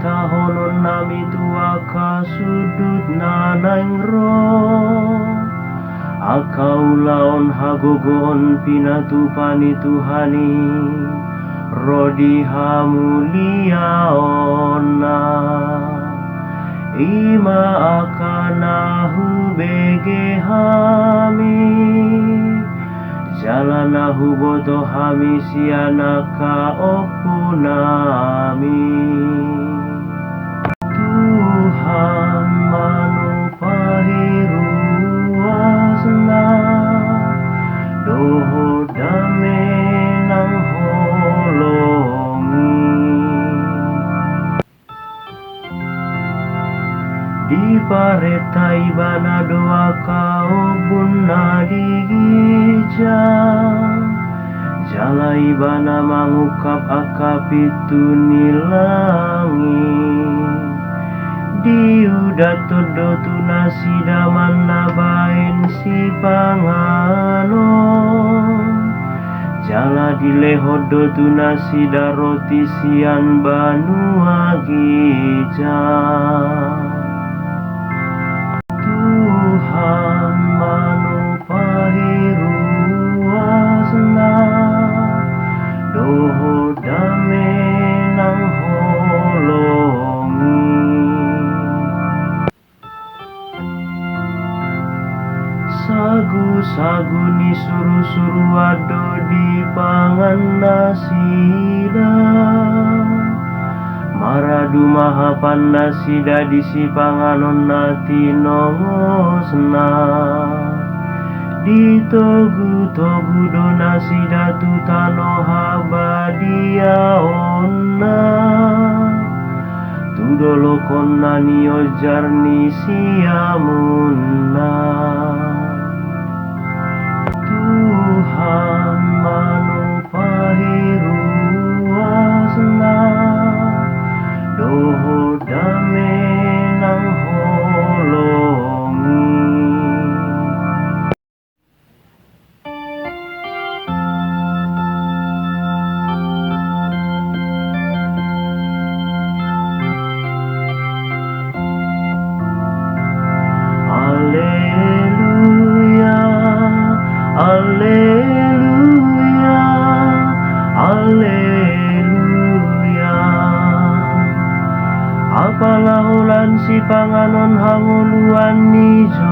tahonon nami tua ka sudut nanang ro akau laon hagogon pinatu pani Tuhani rodi hamulia ona ima akanahu bege hami jalanahu boto hami sianaka opunami Tuhan manupahiru asna doho dame nang holongi di paretai bana doa kau bunna digija jala ibana mangukap akap itu nilangi diudat todo tunasi daman nabain si pangano jala dilehodo tunasi daroti sian banu agija Tuhan manupahiru asna doho dame nang holongi sagu-sagu ni suru-suru ado di pangan nasida maradu maha pandasida disi panganon nati nongosna ditogu-togu donasida tutano habadia onna tudolo konna niojarni siamunna Tuhan manupahiru asna doho dame nang holongi Alleluia Alleluia Alleluia apalah ulan si panganon hanguluan nijo